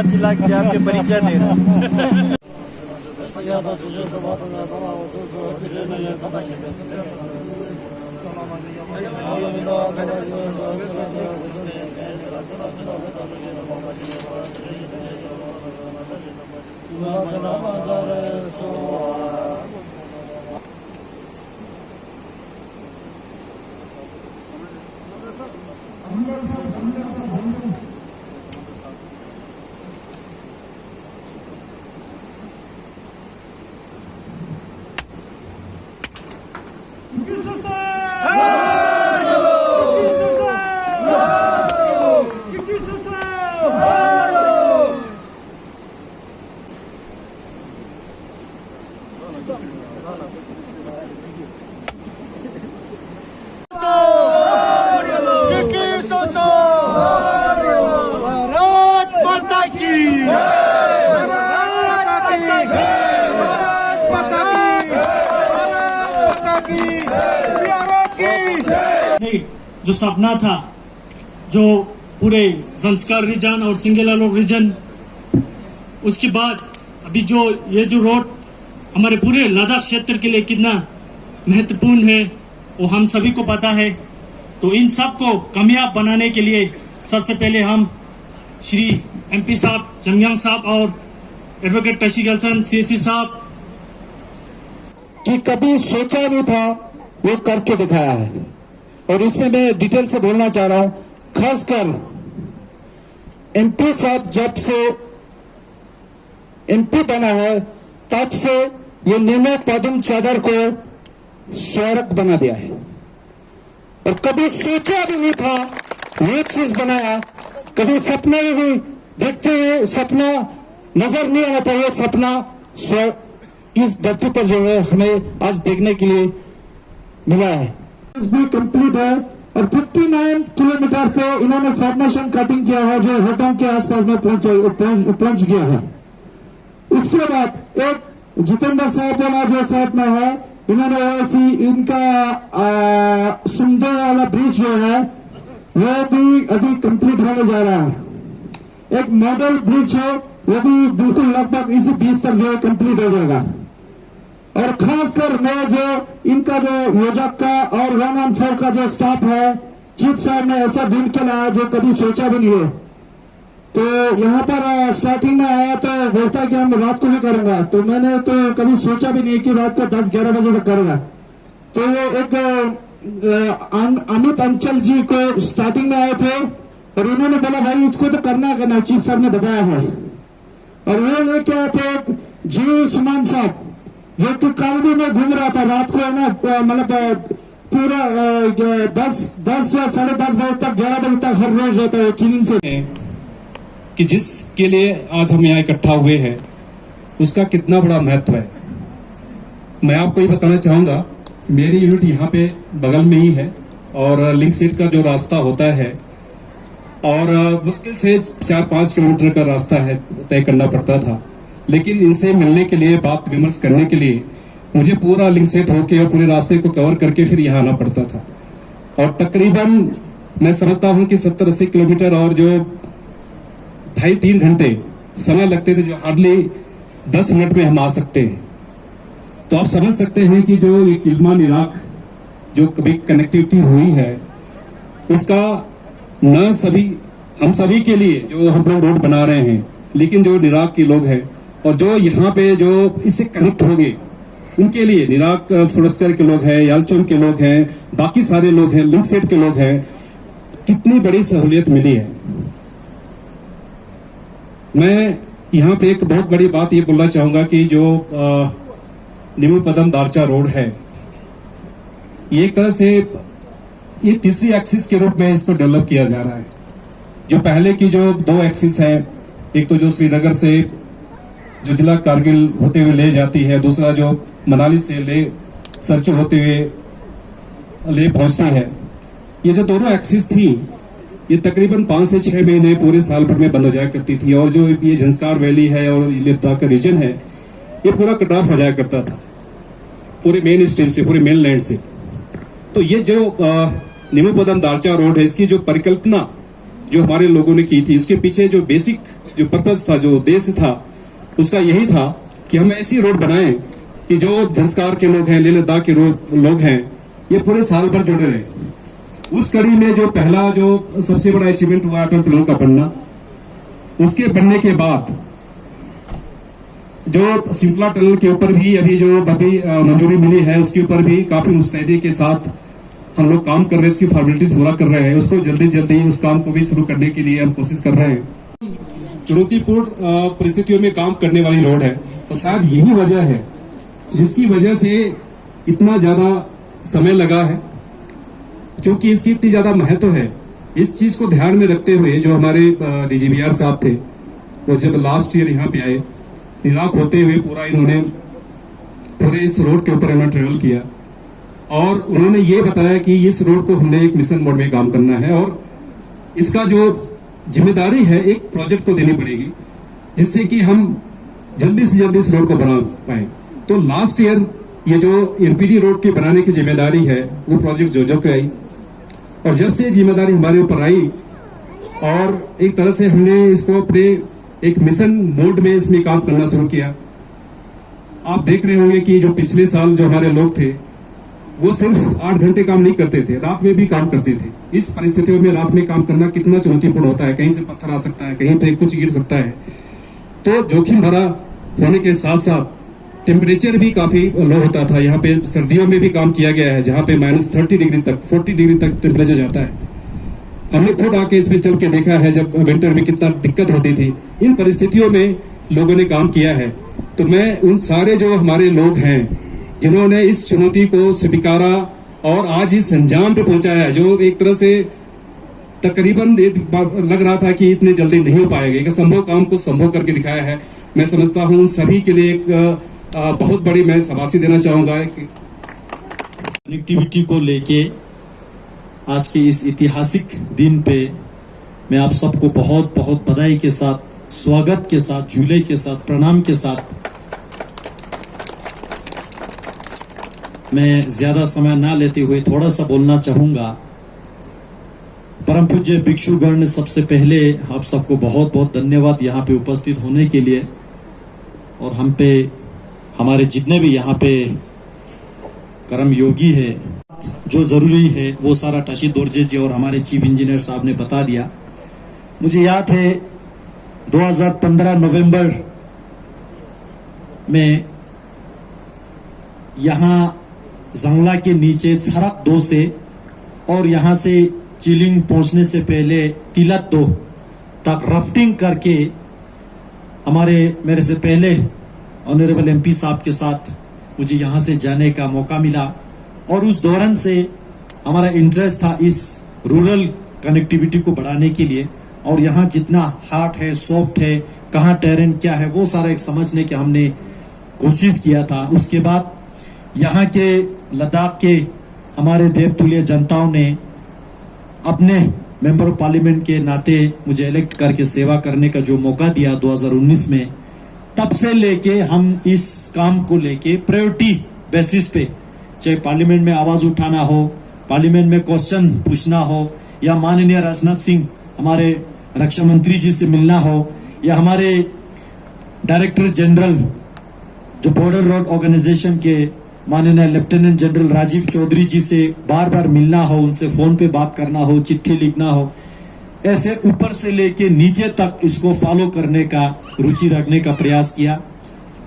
चिल्ला के आपके परिचय दे रहा जो सपना था, जो पूरे संस्कार रीजन और सिंगलालोर रीजन, उसके बाद अभी जो ये जो रोड हमारे पूरे लद्दाख क्षेत्र के लिए कितना महत्वपूर्ण है वो हम सभी को पता है। तो इन सब को कामयाब बनाने के लिए सबसे पहले हम श्री एमपी साहब जंगयांग साहब और एडवोकेट टशी गलसन सीएसी साहब कि कभी सोचा नहीं था वो करके दिखाया है। और इसमें मैं डिटेल से बोलना चाह रहा हूं, खासकर एमपी साहब जब से एमपी बना है तब से ये निमो पदम चादर को स्मारक बना दिया है। और कभी सोचा भी नहीं था ये चीज बनाया, कभी सपने में भी देखते हुए सपना नजर नहीं आना था, ये सपना इस धरती पर जो है हमें आज देखने के लिए मिला है। भी कंप्लीट है और 59 किलोमीटर पे इन्होंने फॉर्मेशन कटिंग किया है जो होटोंग के आसपास में पहुंच गया है। उसके बाद एक जितेंद्र साहब वाला जो साइड में है, इन्होंने ऐसी इनका सुंदर वाला ब्रिज जो है वो भी अभी कंप्लीट होने जा रहा है। एक मॉडल ब्रिज है वो भी बिल्कुल लगभग इसी 20 तक जो है कंप्लीट हो जाएगा। और खासकर मैं जो इनका जो योजक का और 114 का जो स्टाफ है, चीफ साहब ने ऐसा दिन के लाया जो कभी सोचा भी नहीं है। तो यहाँ पर स्टार्टिंग में आया तो बोलता कि हम रात को भी करेंगे, तो मैंने तो कभी सोचा भी नहीं कि रात को 10-11 बजे तक करेगा। तो एक अमित अंचल जी को स्टार्टिंग में आए थे और उन्होंने बोला भाई इसको तो करना चीफ साहब ने बताया है। और वो लेके आए थे जी सुमन साहब, जो कि कल भी मैं घूम रहा था रात को है ना, मतलब पूरा 10 या 10:30 बजे तक 11 बजे तक हर रोज रहता है चीनिंग से। कि जिसके लिए आज हम यहाँ इकट्ठा हुए हैं उसका कितना बड़ा महत्व है। मैं आपको ये बताना चाहूंगा, मेरी यूनिट यहाँ पे बगल में ही है और लिंक सीट का जो रास्ता होता है और मुश्किल से 4-5 किलोमीटर का रास्ता है तय करना पड़ता था, लेकिन इनसे मिलने के लिए बात विमर्श करने के लिए मुझे पूरा लिंक सेट होके और पूरे रास्ते को कवर करके फिर यहाँ आना पड़ता था। और तकरीबन मैं समझता हूँ कि 70-80 किलोमीटर और जो 2.5-3 घंटे समय लगते थे, जो हार्डली 10 मिनट में हम आ सकते हैं। तो आप समझ सकते हैं कि जो ये किल्मान इराक जो कभी कनेक्टिविटी हुई है उसका न सभी हम सभी के लिए जो हम लोग रोड बना रहे हैं, लेकिन जो निराक के लोग हैं और जो यहाँ पे जो इससे कनेक्ट होंगे उनके लिए, निराक फुरस्कर के लोग हैं, यालचोम के लोग हैं, बाकी सारे लोग हैं, लिंक सेट के लोग हैं, कितनी बड़ी सहूलियत मिली है। मैं यहाँ पे एक बहुत बड़ी बात ये बोलना चाहूंगा कि जो निमू पदम दारचा रोड है, ये एक तरह से ये तीसरी एक्सिस के रूप में इसको डेवलप किया जा रहा है। जो पहले की जो 2 एक्सिस है, एक तो जो श्रीनगर से जो जिला कारगिल होते हुए ले जाती है, दूसरा जो मनाली से ले सरचू होते हुए ले पहुंचती है। ये जो दोनों एक्सिस थी ये तकरीबन 5 से 6 महीने पूरे साल भर में बंद हो जाया करती थी, और जो ये झंस्कार वैली है और ये लद्दाख का रीजन है ये पूरा कट ऑफ हो जाया करता था पूरे मेन स्ट्रीम से, पूरे मेन लैंड से। तो ये जो निमुपदम दारचा रोड है, इसकी जो परिकल्पना जो हमारे लोगों ने की थी, उसके पीछे जो बेसिक जो पर्पस था, जो उद्देश्य था, उसका यही था कि हम ऐसी रोड बनाएं कि जो झंस्कार के लोग हैं, लेह लद्दाख के लोग हैं, ये पूरे साल भर जुड़े रहे। उस कड़ी में जो पहला जो सबसे बड़ा अचीवमेंट हुआ अटल टनल का बनना, उसके बनने के बाद जो सिंपला टनल के ऊपर भी अभी जो मंजूरी मिली है, उसके ऊपर भी काफी मुस्तैदी के साथ हम लोग काम कर रहे हैं, उसकी फॉर्मेलिटीज पूरा कर रहे हैं, उसको जल्दी जल्दी उस काम को भी शुरू करने के लिए हम कोशिश कर रहे हैं। चुनौतीपूर्ण परिस्थितियों में काम करने वाली रोड है, और शायद यही वजह है जिसकी वजह से इतना ज्यादा समय लगा है, क्योंकि इसकी इतनी ज्यादा महत्व है। इस चीज को ध्यान में रखते हुए जो हमारे डीजीबीआर साहब थे, वो जब लास्ट ईयर यहाँ पे आए, निराक होते हुए इन्होंने पूरे इस रोड के ऊपर इन्होंने ट्रेवल किया, और उन्होंने ये बताया कि इस रोड को हमने एक मिशन मोड में काम करना है, और इसका जो जिम्मेदारी है एक प्रोजेक्ट को देनी पड़ेगी, जिससे कि हम जल्दी से जल्दी इस रोड को बना पाए। तो लास्ट ईयर ये जो एनपीडी रोड की बनाने की जिम्मेदारी है, वो प्रोजेक्ट जो के आई, और जब से जिम्मेदारी हमारे ऊपर आई और एक तरह से हमने इसको अपने एक मिशन मोड में इसमें काम करना शुरू किया। आप देख रहे होंगे कि जो पिछले साल जो हमारे लोग थे, वो सिर्फ 8 घंटे काम नहीं करते थे, रात में भी काम करते थे। इस परिस्थितियों में रात में काम करना कितना चुनौतीपूर्ण होता है, कहीं से पत्थर आ सकता है, कहीं पे कुछ गिर सकता है, तो जोखिम भरा होने के साथ साथ टेम्परेचर भी काफी लो होता था। यहाँ पे सर्दियों में भी काम किया गया है, जहाँ पे -30 डिग्री तक, 40 डिग्री तक टेम्परेचर जाता है। हमने खुद आके इसमें चल के देखा है जब विंटर में कितना दिक्कत होती थी। इन परिस्थितियों में लोगों ने काम किया है। तो मैं उन सारे जो हमारे लोग हैं जिन्होंने इस चुनौती को स्वीकारा और आज इस अंजाम पे पहुंचाया है, जो एक तरह से तकरीबन लग रहा था कि इतने जल्दी नहीं हो पाएगा, एक असंभव काम को संभव करके दिखाया है। मैं समझता हूँ सभी के लिए एक बहुत बड़ी मैं शाबाशी देना चाहूंगा। कनेक्टिविटी को लेके आज के इस ऐतिहासिक दिन पे मैं आप सबको बहुत बहुत बधाई के साथ, स्वागत के साथ, झूले के साथ, प्रणाम के साथ, मैं ज्यादा समय ना लेते हुए थोड़ा सा बोलना चाहूंगा। परम पूज्य भिक्षुगण ने सबसे पहले आप सबको बहुत बहुत धन्यवाद यहाँ पे उपस्थित होने के लिए, और हम पे हमारे जितने भी यहाँ पे कर्म योगी है, जो जरूरी है वो सारा टशी दोरजे जी और हमारे चीफ इंजीनियर साहब ने बता दिया। मुझे याद है 2015 नवंबर में यहाँ जंगला के नीचे सड़क 2 से और यहाँ से चिलिंग पहुंचने से पहले तिलक 2 तक राफ्टिंग करके हमारे मेरे से पहले ऑनरेबल एमपी साहब के साथ मुझे यहाँ से जाने का मौका मिला, और उस दौरान से हमारा इंटरेस्ट था इस रूरल कनेक्टिविटी को बढ़ाने के लिए, और यहाँ जितना हार्ड है, सॉफ्ट है, कहाँ टेरेन क्या है, वो सारा एक समझने की हमने कोशिश किया था। उसके बाद यहाँ के लद्दाख के हमारे देवतुल्य जनताओं ने अपने मेंबर ऑफ पार्लियामेंट के नाते मुझे इलेक्ट करके सेवा करने का जो मौका दिया 2019 में, तब से लेके हम इस काम को लेके प्रायोरिटी बेसिस पे, चाहे पार्लियामेंट में आवाज उठाना हो, पार्लियामेंट में क्वेश्चन पूछना हो, या माननीय राजनाथ सिंह हमारे रक्षा मंत्री जी से मिलना हो, या हमारे डायरेक्टर जनरल जो बॉर्डर रोड ऑर्गेनाइजेशन के माननीय लेफ्टिनेंट जनरल राजीव चौधरी जी से बार बार मिलना हो, उनसे फोन पे बात करना हो, चिट्ठी लिखना हो, ऐसे ऊपर से लेके नीचे तक इसको फॉलो करने का, रुचि रखने का प्रयास किया।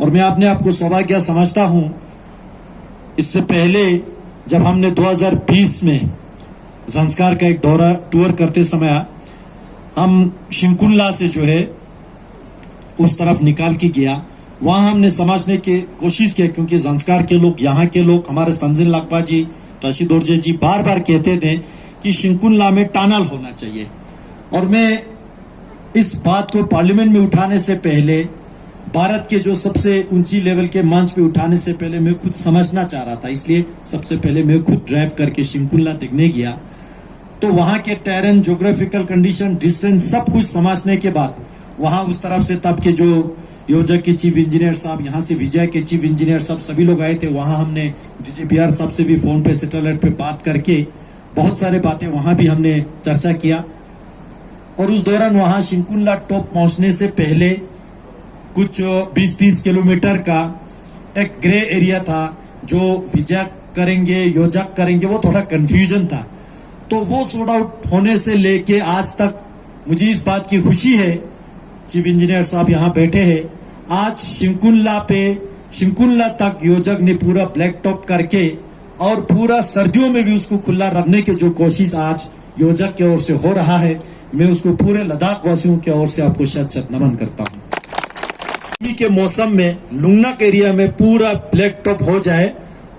और मैं अपने आप को सौभाग्य समझता हूं, इससे पहले जब हमने 2020 में संस्कार का एक दौरा टूर करते समय हम शिंकुल्ला से जो है उस तरफ निकाल के गया, वहां हमने समझने की कोशिश की, क्योंकि संस्कार के लोग, यहाँ के लोग, हमारे तंजिन लाकपा जी, टशी दोरजे जी बार बार कहते थे कि शिंकुल्ला में टनल होना चाहिए। और मैं इस बात को पार्लियामेंट में उठाने से पहले भारत के जो सबसे ऊंची लेवल के मंच पे उठाने से पहले मैं खुद समझना चाह रहा था, इसलिए सबसे पहले मैं खुद ड्राइव करके शिंकुला देखने गया। तो वहाँ के टेरेन, ज्योग्राफिकल कंडीशन, डिस्टेंस सब कुछ समझने के बाद वहाँ उस तरफ से तब के जो योजक के चीफ इंजीनियर साहब, यहाँ से विजय के चीफ इंजीनियर साहब, सभी लोग आए थे। वहाँ हमने DGPR साहब से भी फ़ोन पे, सैटेलाइट पे बात करके बहुत सारे बातें वहाँ भी हमने चर्चा किया। और उस दौरान वहाँ शिंकुला टॉप पहुँचने से पहले कुछ 20-30 किलोमीटर का एक ग्रे एरिया था, जो विजय करेंगे, योजक करेंगे, वो थोड़ा कंफ्यूजन था। तो वो सॉर्ट आउट होने से लेके आज तक मुझे इस बात की खुशी है, चीफ इंजीनियर साहब यहाँ बैठे हैं, आज शिंकुला तक योजक ने पूरा ब्लैक टॉप करके और पूरा सर्दियों में भी उसको खुला रखने की जो कोशिश आज योजक की ओर से हो रहा है, मैं उसको पूरे लद्दाख वासियों की ओर से आपको शत नमन करता हूँ। गर्मी के मौसम में लुंगनाक एरिया में पूरा ब्लैक टॉप हो जाए,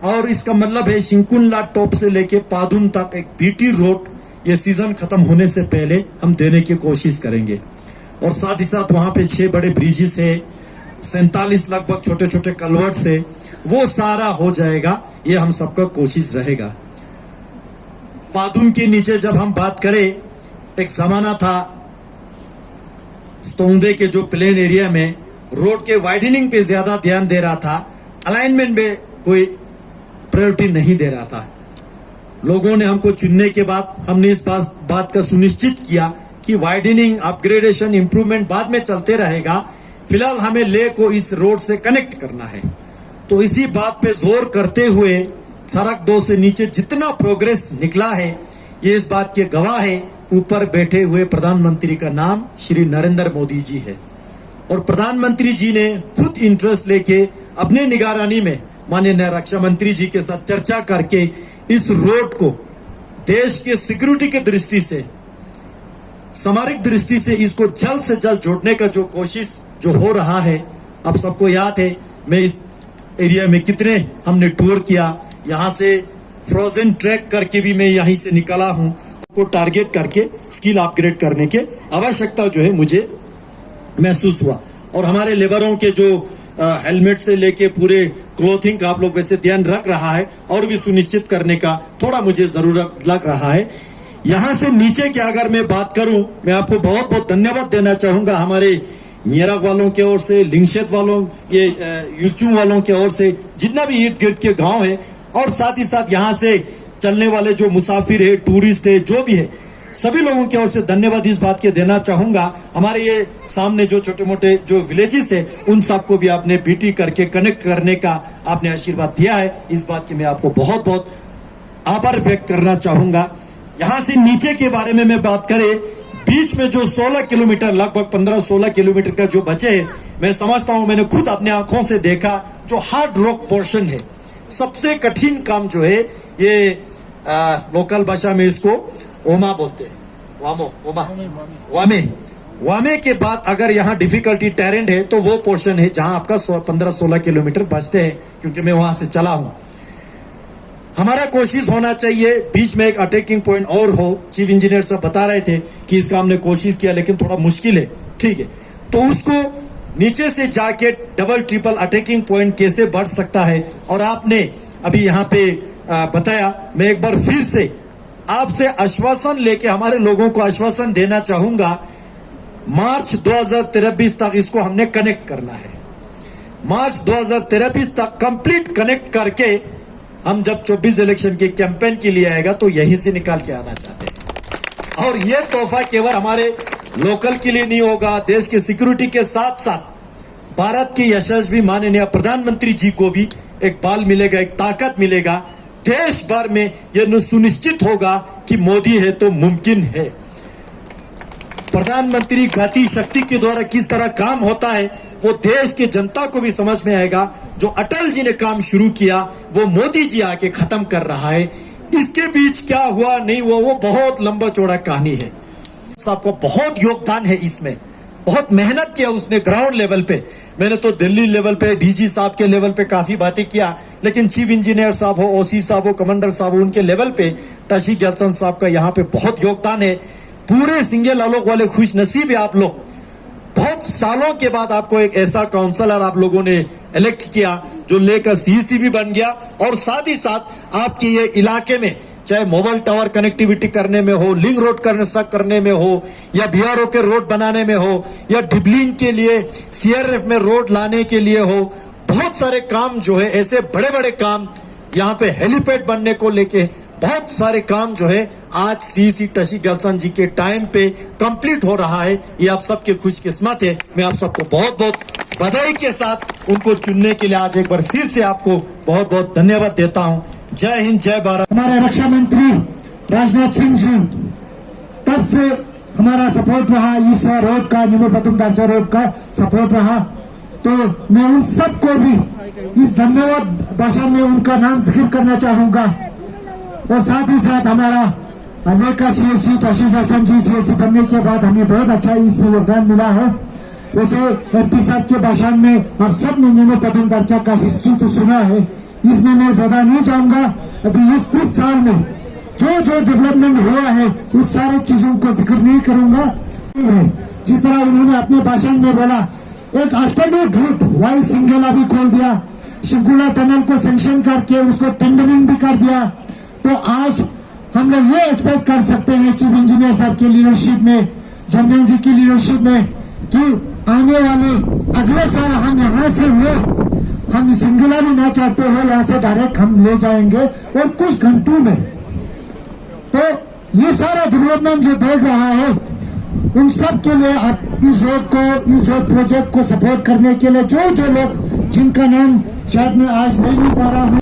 और इसका मतलब है शिंकुला टॉप से लेके पादुम तक एक बीटी रोड ये सीजन खत्म होने से पहले हम देने की कोशिश करेंगे। और साथ ही साथ वहाँ पे 6 बड़े ब्रिजेस है, 47 लगभग छोटे छोटे कलवर्ट्स है, वो सारा हो जाएगा, ये हम सबका कोशिश रहेगा। पादुम के नीचे जब हम बात करें, एक जमाना था स्तोंगदे के जो प्लेन एरिया में रोड के वाइडनिंग पे ज्यादा ध्यान दे रहा था, अलाइनमेंट में कोई प्रायोरिटी नहीं दे रहा था। लोगों ने हमको चुनने के बाद हमने इस बात का सुनिश्चित किया कि वाइडनिंग, अपग्रेडेशन, इंप्रूवमेंट बाद में चलते रहेगा, फिलहाल हमें ले को इस रोड से कनेक्ट करना है। तो इसी बात पे जोर करते हुए सड़क 2 से नीचे जितना प्रोग्रेस निकला है, ये इस बात के गवाह है। ऊपर बैठे हुए प्रधानमंत्री का नाम श्री नरेंद्र मोदी जी है, और प्रधानमंत्री जी ने खुद इंटरेस्ट लेके अपने निगरानी में माननीय रक्षा मंत्री जी के साथ चर्चा करके इस रोड को देश के सिक्योरिटी के दृष्टि से, सामरिक दृष्टि से इसको जल्द से जल्द जोड़ने का जो कोशिश जो हो रहा है, आप सबको याद है मैं इस एरिया में कितने हमने टूर किया, यहाँ से फ्रोजन ट्रैक करके भी मैं यहीं से निकला हूँ, को टारगेट करके स्किल अपग्रेड करने के आवश्यकता जो है मुझे महसूस हुआ। और हमारे लेबरों के जो हेलमेट से लेके पूरे क्लोथिंग का आप लोग वैसे ध्यान रख रहा है, और भी सुनिश्चित करने का थोड़ा मुझे जरूरत लग रहा है। यहाँ से नीचे की अगर मैं बात करूं, मैं आपको बहुत बहुत धन्यवाद देना चाहूंगा हमारे नियरक वालों की ओर से, लिंगशेत वालों, ये युलचुंग वालों की ओर से, जितना भी इर्द गिर्द के गांव है, और साथ ही साथ यहाँ से चलने वाले जो मुसाफिर है, टूरिस्ट है, जो भी है, सभी लोगों की ओर से धन्यवाद इस बात के देना चाहूंगा। हमारे ये सामने जो छोटे मोटे जो विलेजेस है, उन सबको भी आपने बीटी करके कनेक्ट करने का आपने आशीर्वाद दिया है, इस बात के मैं आपको बहुत बहुत आभार व्यक्त करना चाहूंगा। यहाँ से नीचे के बारे में मैं बात करें, बीच में जो 16 किलोमीटर, लगभग 15-16 किलोमीटर का जो बचे है, मैं समझता हूँ, मैंने खुद अपने आंखों से देखा, जो हार्ड रॉक पोर्शन है, सबसे कठिन काम जो है, ये लोकल भाषा में इसको ओमा बोलते हैं, वामे के बाद अगर यहाँ डिफिकल्टी टेरेन है, तो वो पोर्शन है जहां आपका 15-16 किलोमीटर बचते हैं, क्योंकि मैं वहां से चला हूं। हमारा कोशिश होना चाहिए बीच में एक अटैकिंग पॉइंट और हो। चीफ इंजीनियर साहब बता रहे थे कि इसका हमने कोशिश किया, लेकिन थोड़ा मुश्किल है, ठीक है, तो उसको नीचे से जाके डबल ट्रिपल अटैकिंग पॉइंट कैसे बढ़ सकता है, और आपने अभी यहाँ पे बताया। मैं एक बार फिर से आपसे आश्वासन लेके हमारे लोगों को आश्वासन देना चाहूंगा, मार्च 2023 तक इसको हमने कनेक्ट करना है। मार्च 2023 तक कंप्लीट कनेक्ट करके हम जब 24 इलेक्शन के कैंपेन के लिए आएगा, तो यहीं से निकाल के आना चाहते हैं। और यह तोहफा केवल हमारे लोकल के लिए नहीं होगा, देश की सिक्योरिटी के साथ साथ भारत के यशस्वी माननीय प्रधानमंत्री जी को भी एक बल मिलेगा, एक ताकत मिलेगा। देश भर में यह सुनिश्चित होगा कि मोदी है तो मुमकिन है। प्रधानमंत्री गति शक्ति के द्वारा किस तरह काम होता है, वो देश की जनता को भी समझ में आएगा। जो अटल जी ने काम शुरू किया, वो मोदी जी आके खत्म कर रहा है। इसके बीच क्या हुआ नहीं हुआ, वो बहुत लंबा चौड़ा कहानी है। सबको बहुत योगदान है इसमें, बहुत मेहनत किया उसने ग्राउंड लेवल पे। मैंने तो दिल्ली लेवल पे डीजी साहब के लेवल पे काफी बातें किया, लेकिन चीफ इंजीनियर साहब हो, ओसी साहब हो, कमांडर साहब हो, उनके लेवल पे टशी गलसन साहब का यहाँ पे बहुत योगदान है। पूरे सिंगल आलोक वाले खुश नसीब है आप लोग। बहुत सालों के बाद आपको एक ऐसा काउंसलर आप लोगों ने इलेक्ट किया जो लेकर सीईसी भी बन गया, और साथ ही साथ आपके ये इलाके में चाहे मोबाइल टावर कनेक्टिविटी करने में हो, लिंक रोड कंस्ट्रक्ट करने में हो, या बीआरओ के रोड बनाने में हो, या डिबलिंग के लिए सीआरएफ में रोड लाने के लिए हो, बहुत सारे काम जो है ऐसे बड़े बड़े काम, यहाँ पे हेलीपैड बनने को लेके बहुत सारे काम जो है आज सीईसी टशी गलसन जी के टाइम पे कंप्लीट हो रहा है। ये आप सबके खुशकिस्मत है। मैं आप सबको बहुत बहुत बधाई के साथ उनको चुनने के लिए आज एक बार फिर से आपको बहुत बहुत धन्यवाद देता हूं। जय हिंद, जय भारत। हमारे रक्षा मंत्री राजनाथ सिंह जी, तब से हमारा सपोर्ट रहा, इस रोड का, निमो पतुम दार्चा रोड का सपोर्ट रहा। तो मैं उन सबको भी इस धन्यवाद भाषण में उनका नाम जिक्र करना चाहूंगा। और साथ ही साथ हमारा लेकर सीएससी टशी गलसन जी सीएससी बनने के बाद हमें बहुत अच्छा इसमें योगदान मिला है। वैसे एमपी साहब के भाषण में आप सब ने निमो पतुम दार्चा का हिस्ट्री तो सुना है, इसमें मैं ज्यादा नहीं जाऊंगा। अभी इस 30 साल में जो जो डेवलपमेंट हुआ है उस सारी चीजों को जिक्र नहीं करूंगा। जिस तरह उन्होंने अपने भाषण में बोला, एक अल्टरनेट रूट वाई सिंगेला भी खोल दिया, शिवगुड़ा टनल को सैंक्शन करके उसको टेंडरिंग भी कर दिया। तो आज हम लोग ये एक्सपेक्ट कर सकते हैं चीफ इंजीनियर साहब की लीडरशिप में, जनरल जी की लीडरशिप में, कि आने वाले अगले साल हम यहाँ से हम सिंगला भी ना चाहते हो, यहाँ से डायरेक्ट हम ले जाएंगे और कुछ घंटों में। तो ये सारा डेवलपमेंट जो देख रहा है उन सब के लिए आप इस रोड प्रोजेक्ट को सपोर्ट करने के लिए जो जो लोग जिनका नाम शायद मैं आज नहीं पा रहा हूँ,